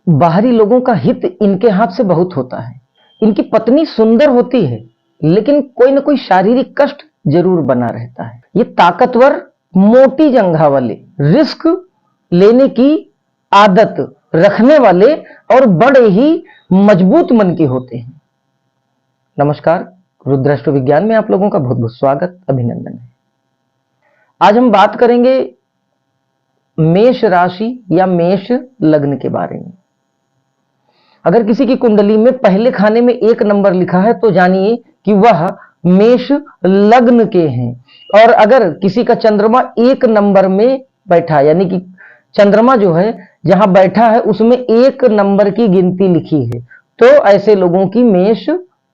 बाहरी लोगों का हित इनके हाथ से बहुत होता है। इनकी पत्नी सुंदर होती है, लेकिन कोई ना कोई शारीरिक कष्ट जरूर बना रहता है। ये ताकतवर, मोटी जंघा वाले, रिस्क लेने की आदत रखने वाले और बड़े ही मजबूत मन के होते हैं। नमस्कार, रुद्राष्ट्र विज्ञान में आप लोगों का बहुत बहुत स्वागत, अभिनंदन है। आज हम बात करेंगे मेष राशि या मेष लग्न के बारे में। अगर किसी की कुंडली में पहले खाने में 1 नंबर लिखा है तो जानिए कि वह मेष लग्न के हैं। और अगर किसी का चंद्रमा 1 नंबर में बैठा, यानी कि चंद्रमा जो है जहां बैठा है उसमें 1 नंबर की गिनती लिखी है, तो ऐसे लोगों की मेष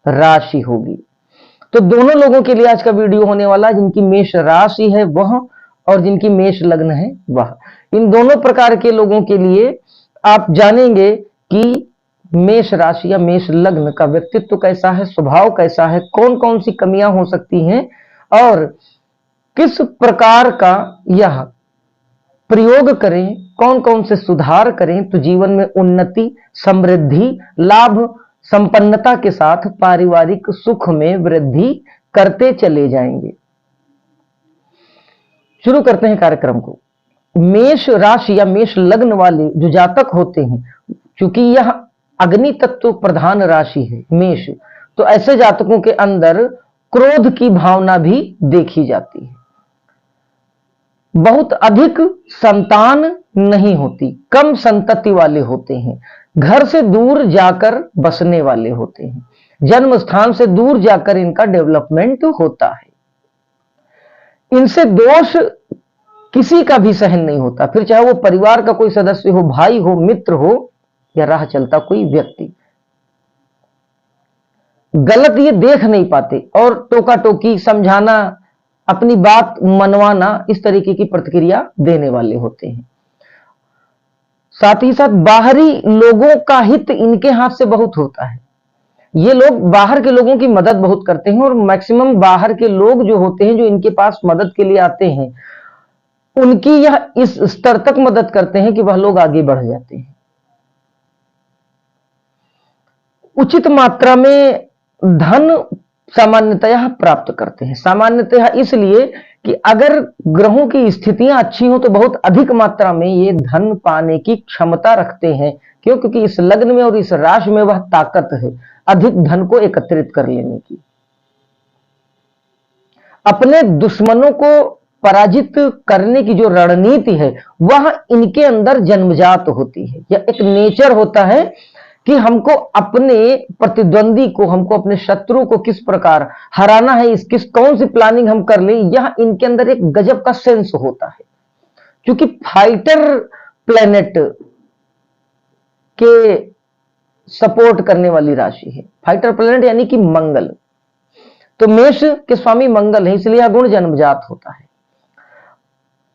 राशि होगी। तो दोनों लोगों के लिए आज का वीडियो होने वाला है, जिनकी मेष राशि है वह और जिनकी मेष लग्न है वह। इन दोनों प्रकार के लोगों के लिए आप जानेंगे कि मेष राशि या मेष लग्न का व्यक्तित्व कैसा है, स्वभाव कैसा है, कौन कौन सी कमियां हो सकती हैं और किस प्रकार का यह प्रयोग करें, कौन कौन से सुधार करें तो जीवन में उन्नति, समृद्धि, लाभ, संपन्नता के साथ पारिवारिक सुख में वृद्धि करते चले जाएंगे। शुरू करते हैं कार्यक्रम को। मेष राशि या मेष लग्न वाले जो जातक होते हैं, क्योंकि यह अग्नि तत्व प्रधान राशि है मेष, तो ऐसे जातकों के अंदर क्रोध की भावना भी देखी जाती है। बहुत अधिक संतान नहीं होती, कम संतति वाले होते हैं, घर से दूर जाकर बसने वाले होते हैं, जन्म स्थान से दूर जाकर इनका डेवलपमेंट होता है। इनसे दोष किसी का भी सहन नहीं होता, फिर चाहे वो परिवार का कोई सदस्य हो, भाई हो, मित्र हो या राह चलता कोई व्यक्ति। गलत ये देख नहीं पाते और टोका टोकी, समझाना, अपनी बात मनवाना, इस तरीके की प्रतिक्रिया देने वाले होते हैं। साथ ही साथ बाहरी लोगों का हित इनके हाथ से बहुत होता है। ये लोग बाहर के लोगों की मदद बहुत करते हैं और मैक्सिमम बाहर के लोग जो होते हैं, जो इनके पास मदद के लिए आते हैं, उनकी यह इस स्तर तक मदद करते हैं कि वह लोग आगे बढ़ जाते हैं। उचित मात्रा में धन सामान्यतः प्राप्त करते हैं। सामान्यतः इसलिए कि अगर ग्रहों की स्थितियां अच्छी हो तो बहुत अधिक मात्रा में ये धन पाने की क्षमता रखते हैं। क्यों? क्योंकि इस लग्न में और इस राशि में वह ताकत है अधिक धन को एकत्रित कर लेने की। अपने दुश्मनों को पराजित करने की जो रणनीति है वह इनके अंदर जन्मजात होती है। यह एक नेचर होता है कि हमको अपने प्रतिद्वंदी को, हमको अपने शत्रु को किस प्रकार हराना है, किस कौन सी प्लानिंग हम कर लें, यह इनके अंदर एक गजब का सेंस होता है। क्योंकि फाइटर प्लेनेट के सपोर्ट करने वाली राशि है। फाइटर प्लेनेट यानी कि मंगल, तो मेष के स्वामी मंगल है, इसलिए यह गुण जन्मजात होता है।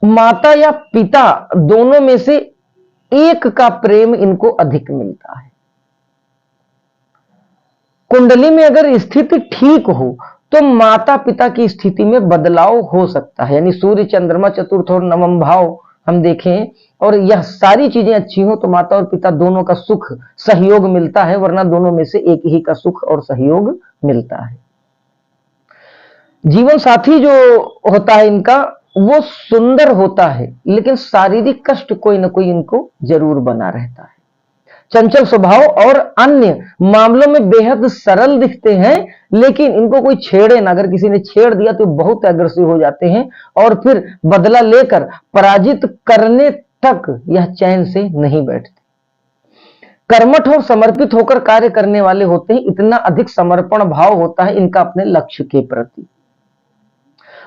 माता या पिता दोनों में से एक का प्रेम इनको अधिक मिलता है। कुंडली में अगर स्थिति ठीक हो तो माता पिता की स्थिति में बदलाव हो सकता है, यानी सूर्य, चंद्रमा, चतुर्थ और नवम भाव हम देखें और यह सारी चीजें अच्छी हो तो माता और पिता दोनों का सुख सहयोग मिलता है, वरना दोनों में से एक ही का सुख और सहयोग मिलता है। जीवन साथी जो होता है इनका वो सुंदर होता है, लेकिन शारीरिक कष्ट कोई ना कोई इनको जरूर बना रहता है। चंचल स्वभाव और अन्य मामलों में बेहद सरल दिखते हैं, लेकिन इनको कोई छेड़े ना, अगर किसी ने छेड़ दिया तो बहुत एग्रेसिव हो जाते हैं और फिर बदला लेकर पराजित करने तक यह चैन से नहीं बैठते। कर्मठ और समर्पित होकर कार्य करने वाले होते हैं, इतना अधिक समर्पण भाव होता है इनका अपने लक्ष्य के प्रति।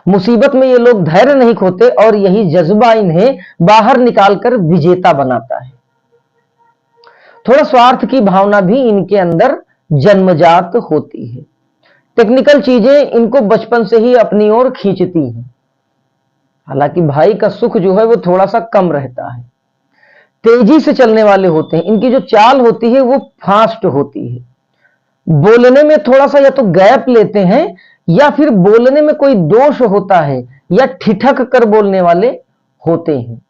मुसीबत में ये लोग धैर्य नहीं खोते और यही जज्बा इन्हें बाहर निकालकर विजेता बनाता है। थोड़ा स्वार्थ की भावना भी इनके अंदर जन्मजात होती है। टेक्निकल चीजें इनको बचपन से ही अपनी ओर खींचती हैं। हालांकि भाई का सुख जो है वो थोड़ा सा कम रहता है। तेजी से चलने वाले होते हैं, इनकी जो चाल होती है वो फास्ट होती है। बोलने में थोड़ा सा या तो गैप लेते हैं या फिर बोलने में कोई दोष होता है या ठिठक कर बोलने वाले होते हैं।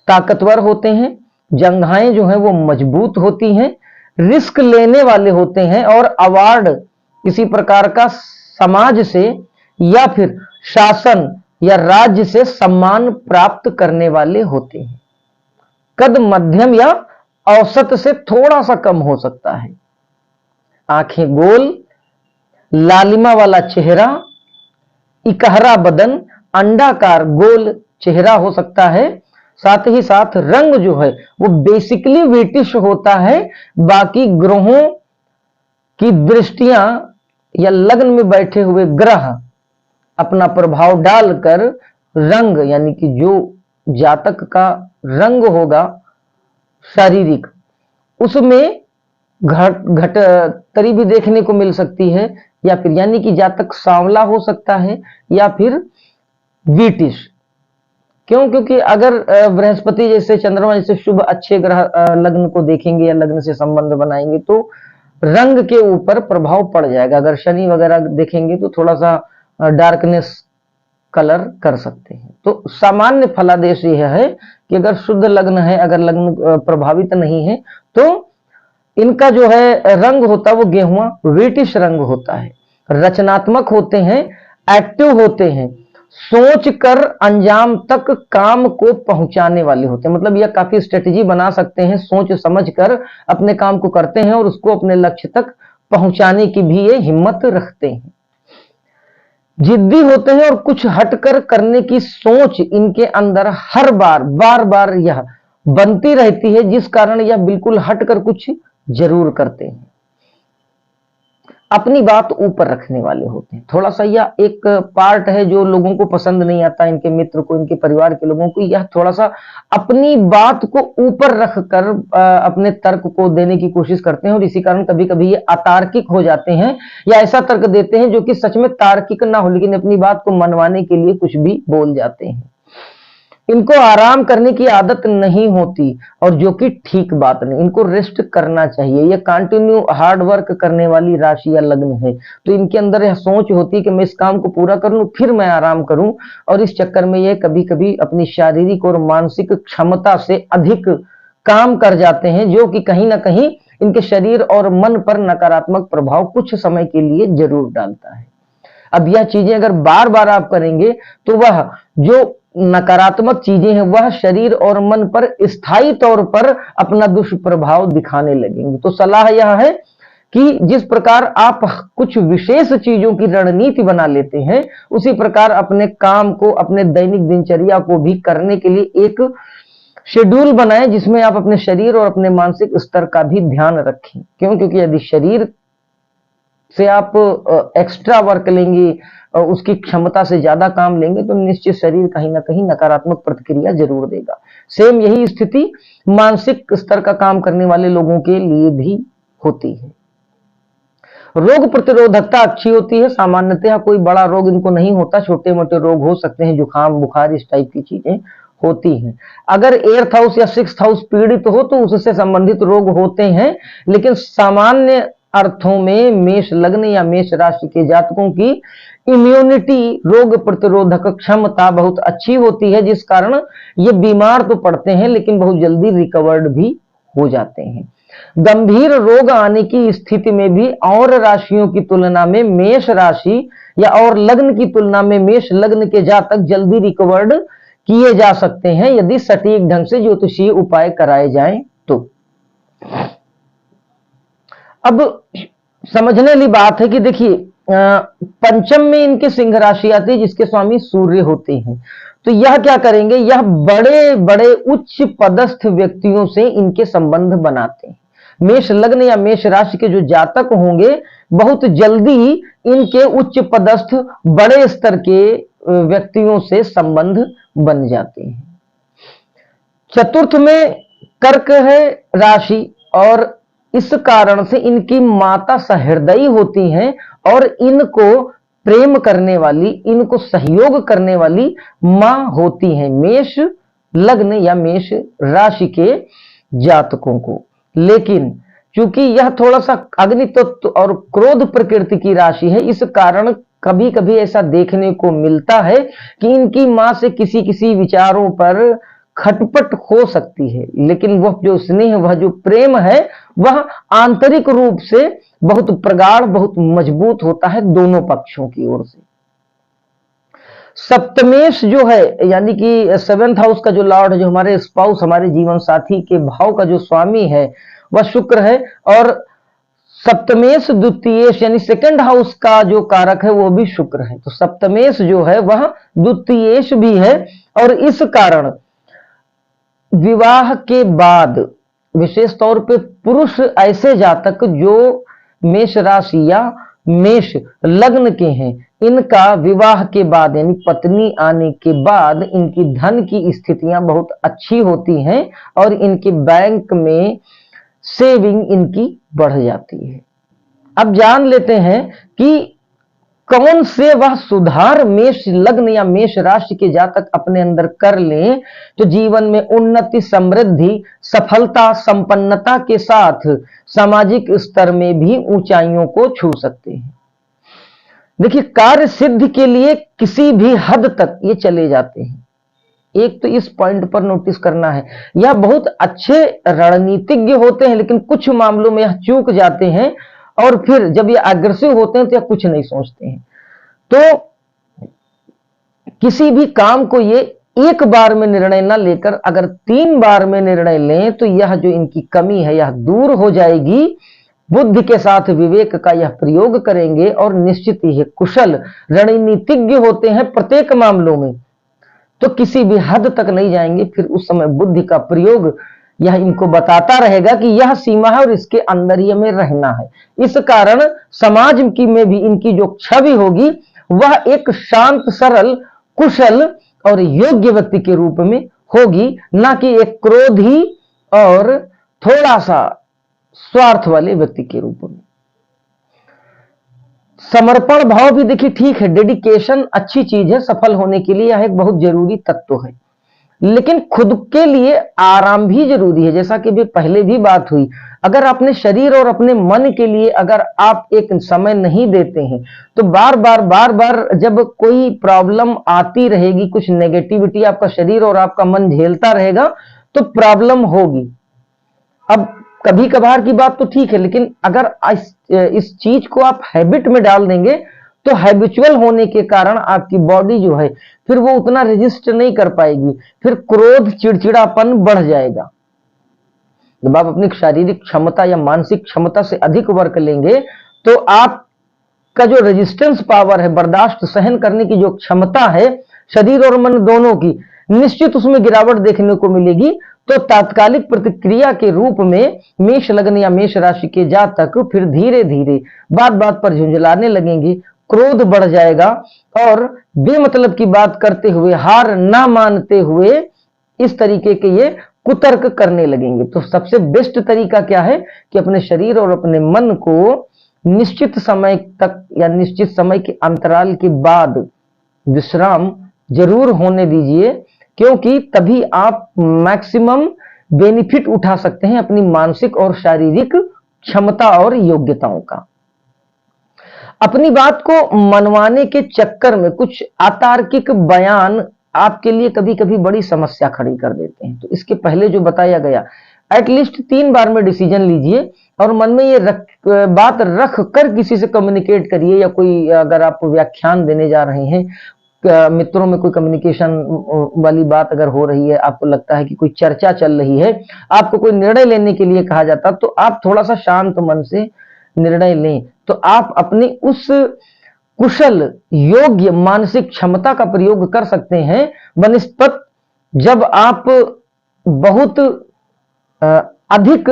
ताकतवर होते हैं, जंघाएं जो है वो मजबूत होती हैं, रिस्क लेने वाले होते हैं और अवार्ड किसी प्रकार का समाज से या फिर शासन या राज्य से सम्मान प्राप्त करने वाले होते हैं। कद मध्यम या औसत से थोड़ा सा कम हो सकता है। आंखें गोल, लालिमा वाला चेहरा, इकहरा बदन, अंडाकार गोल चेहरा हो सकता है। साथ ही साथ रंग जो है वो बेसिकली व्हीटिश होता है। बाकी ग्रहों की दृष्टियां या लग्न में बैठे हुए ग्रह अपना प्रभाव डालकर रंग, यानी कि जो जातक का रंग होगा शारीरिक, उसमें घटतरी भी देखने को मिल सकती है, या फिर यानी कि जातक सांवला हो सकता है या फिर व्हीटिश। क्यों? क्योंकि अगर बृहस्पति जैसे, चंद्रमा जैसे शुभ अच्छे ग्रह लग्न को देखेंगे या लग्न से संबंध बनाएंगे तो रंग के ऊपर प्रभाव पड़ जाएगा। अगर शनि वगैरह देखेंगे तो थोड़ा सा डार्कनेस कलर कर सकते हैं। तो सामान्य फलादेश यह है कि अगर शुद्ध लग्न है, अगर लग्न प्रभावित नहीं है, तो इनका जो है रंग होता है वो गेहुआ व्हीटिश रंग होता है। रचनात्मक होते हैं, एक्टिव होते हैं, सोच कर अंजाम तक काम को पहुंचाने वाले होते हैं। मतलब यह काफी स्ट्रेटेजी बना सकते हैं, सोच समझ कर अपने काम को करते हैं और उसको अपने लक्ष्य तक पहुंचाने की भी ये हिम्मत रखते हैं। जिद्दी होते हैं और कुछ हटकर करने की सोच इनके अंदर हर बार बार यह बनती रहती है, जिस कारण यह बिल्कुल हटकर कुछ जरूर करते हैं। अपनी बात ऊपर रखने वाले होते हैं। थोड़ा सा यह एक पार्ट है जो लोगों को पसंद नहीं आता, इनके मित्र को, इनके परिवार के लोगों को। यह थोड़ा सा अपनी बात को ऊपर रखकर अपने तर्क को देने की कोशिश करते हैं और इसी कारण कभी कभी ये अतार्किक हो जाते हैं या ऐसा तर्क देते हैं जो कि सच में तार्किक ना हो, लेकिन अपनी बात को मनवाने के लिए कुछ भी बोल जाते हैं। इनको आराम करने की आदत नहीं होती, और जो कि ठीक बात नहीं, इनको रेस्ट करना चाहिए। ये कंटिन्यू हार्ड वर्क करने वाली राशि या लग्न है, तो इनके अंदर यह सोच होती है कि मैं इस काम को पूरा कर लूं फिर मैं आराम करूं, और इस चक्कर में ये कभी कभी अपनी शारीरिक और मानसिक क्षमता से अधिक काम कर जाते हैं, जो कि कहीं ना कहीं इनके शरीर और मन पर नकारात्मक प्रभाव कुछ समय के लिए जरूर डालता है। अब यह चीजें अगर बार बार आप करेंगे तो वह जो नकारात्मक चीजें हैं वह शरीर और मन पर स्थायी तौर पर अपना दुष्प्रभाव दिखाने लगेंगी। तो सलाह यह है कि जिस प्रकार आप कुछ विशेष चीजों की रणनीति बना लेते हैं, उसी प्रकार अपने काम को, अपने दैनिक दिनचर्या को भी करने के लिए एक शेड्यूल बनाएं, जिसमें आप अपने शरीर और अपने मानसिक स्तर का भी ध्यान रखें। क्यों? क्योंकि यदि शरीर से आप एक्स्ट्रा वर्क लेंगे, उसकी क्षमता से ज्यादा काम लेंगे, तो निश्चित शरीर कहीं ना कहीं नकारात्मक प्रतिक्रिया जरूर देगा। सेम यही स्थिति मानसिक स्तर का काम करने वाले लोगों के लिए भी होती है। रोग प्रतिरोधकता अच्छी होती है। सामान्यतः कोई बड़ा रोग इनको नहीं होता, छोटे मोटे रोग हो सकते हैं, जुकाम बुखार इस टाइप की चीजें होती हैं। अगर 8th हाउस या 6th हाउस पीड़ित हो तो उससे संबंधित रोग होते हैं, लेकिन सामान्य अर्थों में मेष लग्न या मेष राशि के जातकों की इम्यूनिटी, रोग प्रतिरोधक क्षमता बहुत अच्छी होती है, जिस कारण ये बीमार तो पड़ते हैं लेकिन बहुत जल्दी रिकवर्ड भी हो जाते हैं। गंभीर रोग आने की स्थिति में भी और राशियों की तुलना में मेष राशि या और लग्न की तुलना में मेष लग्न के जातक जल्दी रिकवर्ड किए जा सकते हैं, यदि सटीक ढंग से ज्योतिषीय उपाय कराए जाएं तो। अब समझने वाली बात है कि देखिए, पंचम में इनके सिंह राशि आती है, जिसके स्वामी सूर्य होते हैं। तो यह क्या करेंगे, यह बड़े बड़े उच्च पदस्थ व्यक्तियों से इनके संबंध बनाते हैं। मेष लग्न या मेष राशि के जो जातक होंगे, बहुत जल्दी इनके उच्च पदस्थ बड़े स्तर के व्यक्तियों से संबंध बन जाते हैं। चतुर्थ में कर्क है राशि, और इस कारण से इनकी माता सहृदयी होती हैं और इनको प्रेम करने वाली, इनको सहयोग करने वाली मां होती हैं मेष लग्न या मेष राशि के जातकों को। लेकिन चूंकि यह थोड़ा सा अग्नि तत्व और क्रोध प्रकृति की राशि है, इस कारण कभी कभी ऐसा देखने को मिलता है कि इनकी मां से किसी किसी विचारों पर खटपट हो सकती है, लेकिन वह जो स्नेह, वह जो प्रेम है, वह आंतरिक रूप से बहुत प्रगाढ़, बहुत मजबूत होता है दोनों पक्षों की ओर से। सप्तमेश जो है, यानी कि सेवेंथ हाउस का जो लॉर्ड है, जो हमारे स्पाउस, हमारे जीवन साथी के भाव का जो स्वामी है, वह शुक्र है। और सप्तमेश द्वितीयेश यानी सेकंड हाउस का जो कारक है वो भी शुक्र है। तो सप्तमेश जो है वह द्वितीयेश भी है, और इस कारण विवाह के बाद विशेष तौर पे पुरुष ऐसे जातक जो मेष राशि या मेष लग्न के हैं, इनका विवाह के बाद यानी पत्नी आने के बाद इनकी धन की स्थितियां बहुत अच्छी होती हैं और इनके बैंक में सेविंग इनकी बढ़ जाती है। अब जान लेते हैं कि कौन से वह सुधार मेष लग्न या मेष राशि के जातक अपने अंदर कर लें तो जीवन में उन्नति, समृद्धि, सफलता, संपन्नता के साथ सामाजिक स्तर में भी ऊंचाइयों को छू सकते हैं। देखिए, कार्य सिद्धि के लिए किसी भी हद तक ये चले जाते हैं। एक तो इस पॉइंट पर नोटिस करना है, यह बहुत अच्छे रणनीतिज्ञ होते हैं, लेकिन कुछ मामलों में यह चूक जाते हैं और फिर जब ये अग्रेसिव होते हैं तो यह कुछ नहीं सोचते हैं। तो किसी भी काम को ये एक बार में निर्णय ना लेकर अगर 3 बार में निर्णय लें तो यह जो इनकी कमी है यह दूर हो जाएगी। बुद्धि के साथ विवेक का यह प्रयोग करेंगे और निश्चित ही कुशल रणनीतिज्ञ होते हैं प्रत्येक मामलों में, तो किसी भी हद तक नहीं जाएंगे। फिर उस समय बुद्धि का प्रयोग यह इनको बताता रहेगा कि यह सीमा है और इसके अंदर ही हमें रहना है। इस कारण समाज की में भी इनकी जो छवि होगी वह एक शांत, सरल, कुशल और योग्य व्यक्ति के रूप में होगी, ना कि एक क्रोधी और थोड़ा सा स्वार्थ वाले व्यक्ति के रूप में। समर्पण भाव भी देखिए ठीक है, डेडिकेशन अच्छी चीज है, सफल होने के लिए यह एक बहुत जरूरी तत्व है, लेकिन खुद के लिए आराम भी जरूरी है। जैसा कि भी पहले भी बात हुई, अगर अपने शरीर और अपने मन के लिए अगर आप एक समय नहीं देते हैं तो बार बार जब कोई प्रॉब्लम आती रहेगी, कुछ नेगेटिविटी आपका शरीर और आपका मन झेलता रहेगा तो प्रॉब्लम होगी। अब कभी कभार की बात तो ठीक है, लेकिन अगर इस चीज को आप हैबिट में डाल देंगे तो हैबिचुअल होने के कारण आपकी बॉडी जो है फिर वो उतना रेजिस्ट नहीं कर पाएगी, फिर क्रोध, चिड़चिड़ापन बढ़ जाएगा। जब आप अपनी शारीरिक क्षमता या मानसिक क्षमता से अधिक वर्क लेंगे तो आपका जो रेजिस्टेंस पावर है, बर्दाश्त सहन करने की जो क्षमता है शरीर और मन दोनों की, निश्चित उसमें गिरावट देखने को मिलेगी। तो तात्कालिक प्रतिक्रिया के रूप में मेष लग्न या मेष राशि के जातक फिर धीरे धीरे बात पर झुंझलाने लगेंगे, क्रोध बढ़ जाएगा और बेमतलब की बात करते हुए, हार ना मानते हुए इस तरीके के ये कुतर्क करने लगेंगे। तो सबसे बेस्ट तरीका क्या है कि अपने शरीर और अपने मन को निश्चित समय तक या निश्चित समय के अंतराल के बाद विश्राम जरूर होने दीजिए, क्योंकि तभी आप मैक्सिमम बेनिफिट उठा सकते हैं अपनी मानसिक और शारीरिक क्षमता और योग्यताओं का। अपनी बात को मनवाने के चक्कर में कुछ अतार्किक बयान आपके लिए कभी कभी बड़ी समस्या खड़ी कर देते हैं। तो इसके पहले जो बताया गया, एटलीस्ट 3 बार में डिसीजन लीजिए और मन में ये बात रख कर किसी से कम्युनिकेट करिए, या कोई अगर आप व्याख्यान देने जा रहे हैं, मित्रों में कोई कम्युनिकेशन वाली बात अगर हो रही है, आपको लगता है कि कोई चर्चा चल रही है, आपको कोई निर्णय लेने के लिए कहा जाता, तो आप थोड़ा सा शांत मन से निर्णय लें, तो आप अपनी उस कुशल, योग्य मानसिक क्षमता का प्रयोग कर सकते हैं, बनिस्पत जब आप बहुत अधिक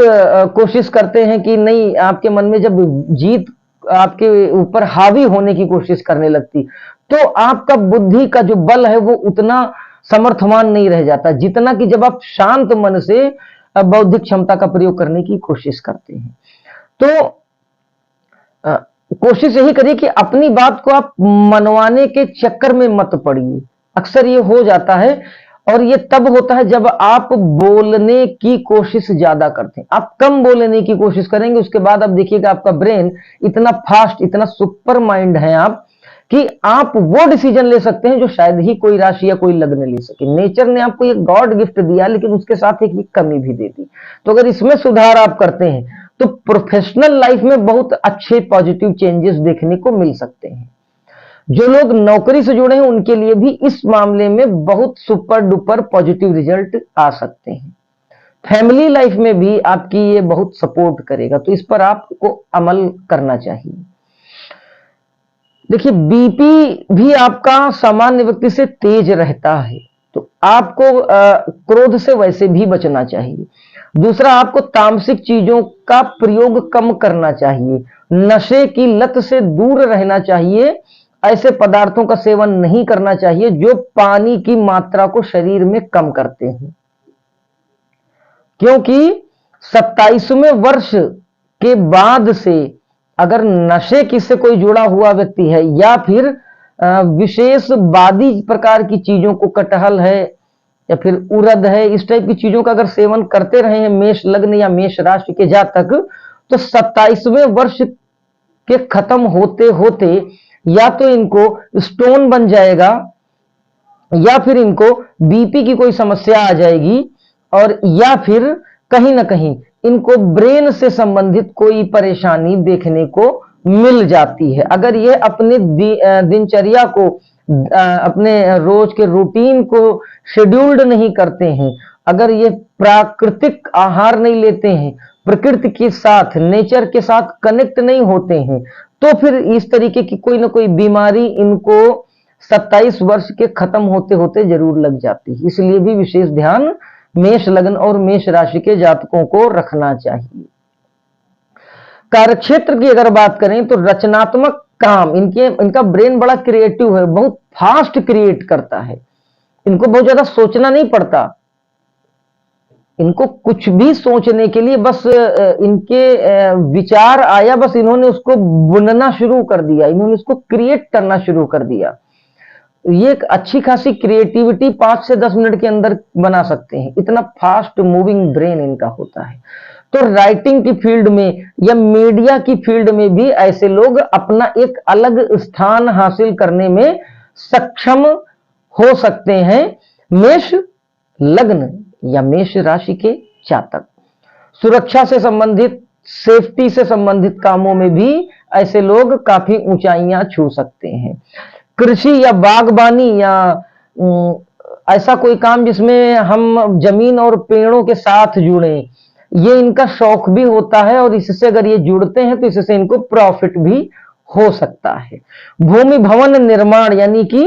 कोशिश करते हैं कि नहीं, आपके मन में जब जीत आपके ऊपर हावी होने की कोशिश करने लगती, तो आपका बुद्धि का जो बल है वो उतना समर्थवान नहीं रह जाता जितना कि जब आप शांत मन से बौद्धिक क्षमता का प्रयोग करने की कोशिश करते हैं। तो कोशिश यही करिए कि अपनी बात को आप मनवाने के चक्कर में मत पड़िए। अक्सर ये हो जाता है, और ये तब होता है जब आप बोलने की कोशिश ज्यादा करते हैं। आप कम बोलने की कोशिश करेंगे, उसके बाद आप देखिएगा आपका ब्रेन इतना फास्ट, इतना सुपर माइंड है आप, कि आप वो डिसीजन ले सकते हैं जो शायद ही कोई राशि या कोई लग्न ले सके। नेचर ने आपको एक गॉड गिफ्ट दिया, लेकिन उसके साथ एक कमी भी दे दी। तो अगर इसमें सुधार आप करते हैं तो प्रोफेशनल लाइफ में बहुत अच्छे पॉजिटिव चेंजेस देखने को मिल सकते हैं। जो लोग नौकरी से जुड़े हैं उनके लिए भी इस मामले में बहुत सुपर डुपर पॉजिटिव रिजल्ट आ सकते हैं। फैमिली लाइफ में भी आपकी ये बहुत सपोर्ट करेगा, तो इस पर आपको अमल करना चाहिए। देखिए, बीपी भी आपका सामान्य व्यक्ति से तेज रहता है, तो आपको क्रोध से वैसे भी बचना चाहिए। दूसरा, आपको तामसिक चीजों का प्रयोग कम करना चाहिए, नशे की लत से दूर रहना चाहिए, ऐसे पदार्थों का सेवन नहीं करना चाहिए जो पानी की मात्रा को शरीर में कम करते हैं। क्योंकि 27वें वर्ष के बाद से अगर नशे की से कोई जुड़ा हुआ व्यक्ति है या फिर विशेष बादी प्रकार की चीजों को, कटहल है या फिर उड़द है, इस टाइप की चीजों का अगर सेवन करते रहे हैं मेष लग्न या मेष राशि के जातक, तो 27वें वर्ष के खत्म होते होते या तो इनको स्टोन बन जाएगा या फिर इनको बीपी की कोई समस्या आ जाएगी, और या फिर कहीं ना कहीं इनको ब्रेन से संबंधित कोई परेशानी देखने को मिल जाती है। अगर ये अपने दिनचर्या को, अपने रोज के रूटीन को शेड्यूल्ड नहीं करते हैं, अगर ये प्राकृतिक आहार नहीं लेते हैं, प्रकृति के साथ, नेचर के साथ कनेक्ट नहीं होते हैं, तो फिर इस तरीके की कोई ना कोई बीमारी इनको 27 वर्ष के खत्म होते होते जरूर लग जाती है। इसलिए भी विशेष ध्यान मेष लग्न और मेष राशि के जातकों को रखना चाहिए। कार्यक्षेत्र की अगर बात करें तो रचनात्मक काम, इनका ब्रेन बड़ा क्रिएटिव है, बहुत फास्ट क्रिएट करता है, इनको बहुत ज्यादा सोचना नहीं पड़ता। इनको कुछ भी सोचने के लिए बस इनके विचार आया, बस इन्होंने उसको बुनना शुरू कर दिया, इन्होंने उसको क्रिएट करना शुरू कर दिया। ये एक अच्छी खासी क्रिएटिविटी 5 से 10 मिनट के अंदर बना सकते हैं, इतना फास्ट मूविंग ब्रेन इनका होता है। तो राइटिंग की फील्ड में या मीडिया की फील्ड में भी ऐसे लोग अपना एक अलग स्थान हासिल करने में सक्षम हो सकते हैं, मेष लग्न या मेष राशि के जातक। सुरक्षा से संबंधित, सेफ्टी से संबंधित कामों में भी ऐसे लोग काफी ऊंचाइयां छू सकते हैं। कृषि या बागबानी या ऐसा कोई काम जिसमें हम जमीन और पेड़ों के साथ जुड़े, ये इनका शौक भी होता है, और इससे अगर ये जुड़ते हैं तो इससे इनको प्रॉफिट भी हो सकता है। भूमि भवन निर्माण यानी कि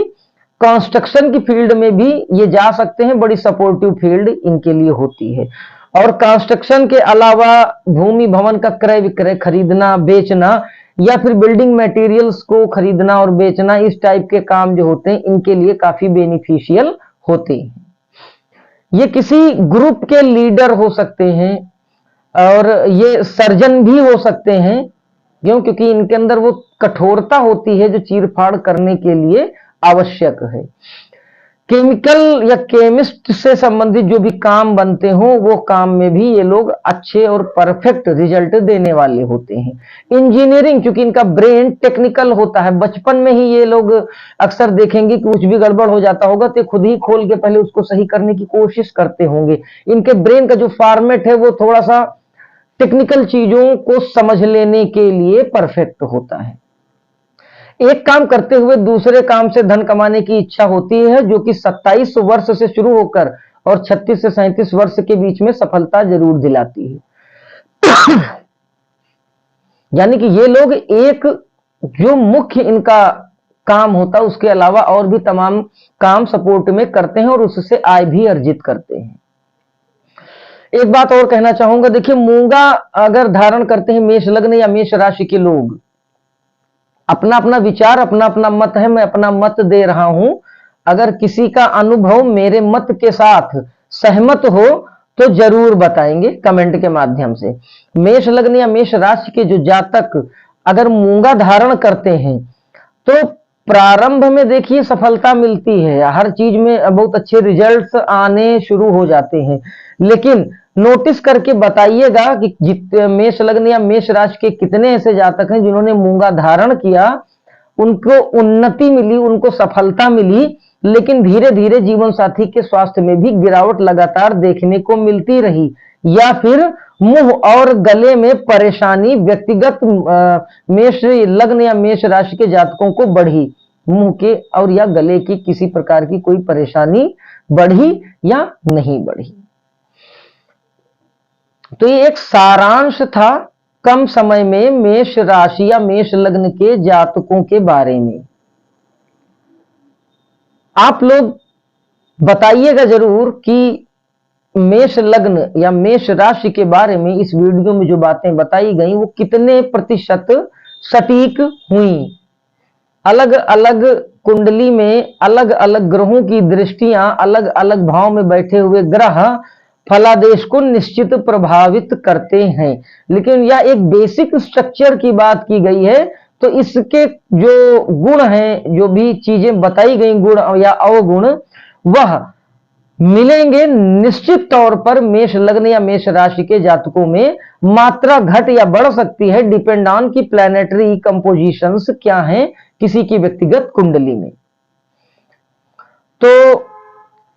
कंस्ट्रक्शन की फील्ड में भी ये जा सकते हैं, बड़ी सपोर्टिव फील्ड इनके लिए होती है। और कंस्ट्रक्शन के अलावा भूमि भवन का क्रय विक्रय, खरीदना बेचना, या फिर बिल्डिंग मटेरियल्स को खरीदना और बेचना, इस टाइप के काम जो होते हैं इनके लिए काफी बेनिफिशियल होते हैं। ये किसी ग्रुप के लीडर हो सकते हैं और ये सर्जन भी हो सकते हैं, क्योंकि इनके अंदर वो कठोरता होती है जो चीरफाड़ करने के लिए आवश्यक है। केमिकल या केमिस्ट से संबंधित जो भी काम बनते हो, वो काम में भी ये लोग अच्छे और परफेक्ट रिजल्ट देने वाले होते हैं। इंजीनियरिंग, क्योंकि इनका ब्रेन टेक्निकल होता है, बचपन में ही ये लोग अक्सर देखेंगे कि कुछ भी गड़बड़ हो जाता होगा तो खुद ही खोल के पहले उसको सही करने की कोशिश करते होंगे। इनके ब्रेन का जो फॉर्मेट है वो थोड़ा सा टेक्निकल चीजों को समझ लेने के लिए परफेक्ट होता है। एक काम करते हुए दूसरे काम से धन कमाने की इच्छा होती है, जो कि 27 वर्ष से शुरू होकर और 36 से 37 वर्ष के बीच में सफलता जरूर दिलाती है। यानी कि ये लोग एक जो मुख्य इनका काम होता है उसके अलावा और भी तमाम काम सपोर्ट में करते हैं और उससे आय भी अर्जित करते हैं। एक बात और कहना चाहूंगा, देखिए, मूंगा अगर धारण करते हैं मेष लग्न या मेष राशि के लोग, अपना अपना विचार, अपना अपना मत है, मैं अपना मत दे रहा हूं। अगर किसी का अनुभव मेरे मत के साथ सहमत हो तो जरूर बताएंगे कमेंट के माध्यम से। मेष लग्न या मेष राशि के जो जातक अगर मूंगा धारण करते हैं तो प्रारंभ में देखिए सफलता मिलती है, हर चीज में बहुत अच्छे रिजल्ट्स आने शुरू हो जाते हैं, लेकिन नोटिस करके बताइएगा कि मेष लग्न या मेष राशि के कितने ऐसे जातक हैं जिन्होंने मूंगा धारण किया उनको उन्नति मिली, उनको सफलता मिली, लेकिन धीरे धीरे जीवन साथी के स्वास्थ्य में भी गिरावट लगातार देखने को मिलती रही, या फिर मुंह और गले में परेशानी व्यक्तिगत मेष लग्न या मेष राशि के जातकों को बढ़ी, मुंह के और या गले की किसी प्रकार की कोई परेशानी बढ़ी या नहीं बढ़ी। तो ये एक सारांश था कम समय में मेष राशि या मेष लग्न के जातकों के बारे में। आप लोग बताइएगा जरूर कि मेष लग्न या मेष राशि के बारे में इस वीडियो में जो बातें बताई गई वो कितने प्रतिशत सटीक हुई। अलग अलग कुंडली में अलग अलग ग्रहों की दृष्टियां, अलग अलग भाव में बैठे हुए ग्रह फलादेश को निश्चित प्रभावित करते हैं, लेकिन यह एक बेसिक स्ट्रक्चर की बात की गई है। तो इसके जो गुण हैं, जो भी चीजें बताई गई गुण या अवगुण, वह मिलेंगे निश्चित तौर पर मेष लग्न या मेष राशि के जातकों में। मात्रा घट या बढ़ सकती है, डिपेंड ऑन की प्लैनेटरी कंपोजिशंस क्या हैं किसी की व्यक्तिगत कुंडली में। तो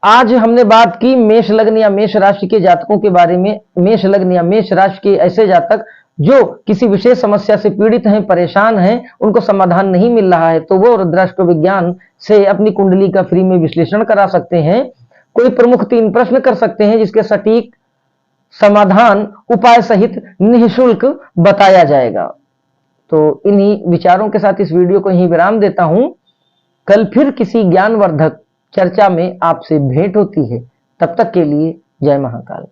आज हमने बात की मेष लग्न या मेष राशि के जातकों के बारे में। मेष लग्न या मेष राशि के ऐसे जातक जो किसी विशेष समस्या से पीड़ित हैं, परेशान हैं, उनको समाधान नहीं मिल रहा है, तो वो रुद्राष्ट्र विज्ञान से अपनी कुंडली का फ्री में विश्लेषण करा सकते हैं। कोई प्रमुख 3 प्रश्न कर सकते हैं जिसके सटीक समाधान उपाय सहित निःशुल्क बताया जाएगा। तो इन्हीं विचारों के साथ इस वीडियो को यहीं विराम देता हूं। कल फिर किसी ज्ञानवर्धक चर्चा में आपसे भेंट होती है। तब तक के लिए जय महाकाल।